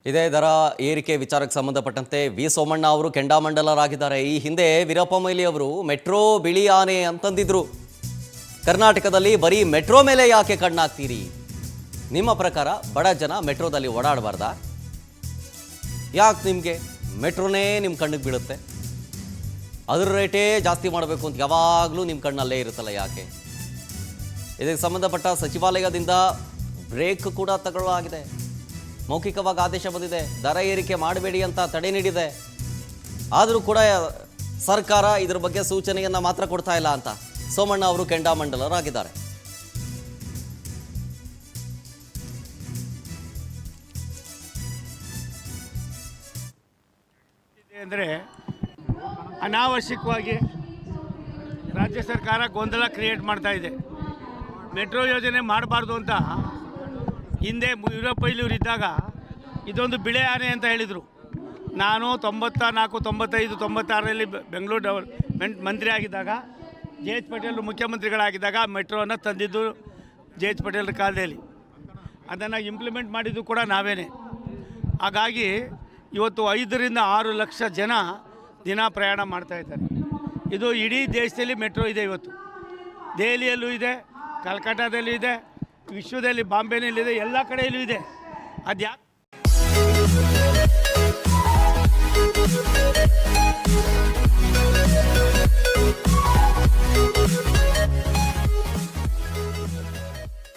ಇದೇ ದರ ಏರಿಕೆ ವಿಚಾರಕ್ಕೆ ಸಂಬಂಧಪಟ್ಟಂತೆ ವಿ ಸೋಮಣ್ಣ ಅವರು ಕೆಂಡಾಮಂಡಲರಾಗಿದ್ದಾರೆ. ಈ ಹಿಂದೆ ವೀರಪ್ಪ ಮೊಯ್ಲಿ ಅವರು ಮೆಟ್ರೋ ಬಿಳಿ ಆನೆ ಅಂತಂದಿದ್ರು. ಕರ್ನಾಟಕದಲ್ಲಿ ಬರೀ ಮೆಟ್ರೋ ಮೇಲೆ ಯಾಕೆ ಕಣ್ಣಾಗ್ತೀರಿ? ನಿಮ್ಮ ಪ್ರಕಾರ ಬಡ ಜನ ಮೆಟ್ರೋದಲ್ಲಿ ಓಡಾಡಬಾರ್ದಾ? ಯಾಕೆ ನಿಮಗೆ ಮೆಟ್ರೋನೇ ನಿಮ್ಮ ಕಣ್ಣಿಗೆ ಬೀಳುತ್ತೆ? ಅದರ ರೇಟೇ ಜಾಸ್ತಿ ಮಾಡಬೇಕು ಅಂತ ಯಾವಾಗಲೂ ನಿಮ್ಮ ಕಣ್ಣಲ್ಲೇ ಇರುತ್ತಲ್ಲ, ಯಾಕೆ? ಇದಕ್ಕೆ ಸಂಬಂಧಪಟ್ಟ ಸಚಿವಾಲಯದಿಂದ ಬ್ರೇಕ್ ಕೂಡ ತಗೊಳ್ಳಲಾಗಿದೆ. ಮೌಖಿಕವಾಗಿ ಆದೇಶ ಬಂದಿದೆ, ದರ ಏರಿಕೆ ಮಾಡಬೇಡಿ ಅಂತ ತಡೆ ನೀಡಿದೆ. ಆದರೂ ಕೂಡ ಸರ್ಕಾರ ಇದರ ಬಗ್ಗೆ ಸೂಚನೆಯನ್ನು ಮಾತ್ರ ಕೊಡ್ತಾ ಇಲ್ಲ ಅಂತ ಸೋಮಣ್ಣ ಅವರು ಕೆಂಡಾಮಂಡಲರಾಗಿದ್ದಾರೆ. ಅಂದರೆ ಅನಾವಶ್ಯಕವಾಗಿ ರಾಜ್ಯ ಸರ್ಕಾರ ಗೊಂದಲ ಕ್ರಿಯೇಟ್ ಮಾಡ್ತಾ ಇದೆ. ಮೆಟ್ರೋ ಯೋಜನೆ ಮಾಡಬಾರ್ದು ಅಂತ ಹಿಂದೆ ವೀರಪ್ಪ ಮೊಯ್ಲಿ ಇದ್ದಾಗ ಇದೊಂದು ಬಿಳೆ ಆನೆ ಅಂತ ಹೇಳಿದರು. ನಾನು 94, 95, 96ರಲ್ಲಿ ಬೆಂಗಳೂರು ಡೆವಲಪ್ಮೆಂಟ್ ಮಂತ್ರಿ ಆಗಿದ್ದಾಗ ಜೆ ಎಚ್ ಪಟೇಲ್ ಮುಖ್ಯಮಂತ್ರಿಗಳಾಗಿದ್ದಾಗ ಮೆಟ್ರೋವನ್ನು ತಂದಿದ್ದು ಜೆ ಎಚ್ ಪಟೇಲ್ರ ಕಾಲದಲ್ಲಿ. ಅದನ್ನು ಇಂಪ್ಲಿಮೆಂಟ್ ಮಾಡಿದ್ದು ಕೂಡ ನಾವೇನೆ. ಹಾಗಾಗಿ ಇವತ್ತು 5 ರಿಂದ 6 ಲಕ್ಷ ಜನ ದಿನ ಪ್ರಯಾಣ ಮಾಡ್ತಾಯಿದ್ದಾರೆ. ಇದು ಇಡೀ ದೇಶದಲ್ಲಿ ಮೆಟ್ರೋ ಇದೆ. ಇವತ್ತು ದೆಹಲಿಯಲ್ಲೂ ಇದೆ, ಕಲ್ಕಟ್ಟಾದಲ್ಲೂ ಇದೆ, ವಿಶ್ವದಲ್ಲಿ ಬಾಂಬೆನಲ್ಲಿದೆ, ಎಲ್ಲ ಕಡೆಯಲ್ಲೂ ಇದೆ. ಅದು ಯಾಕೆ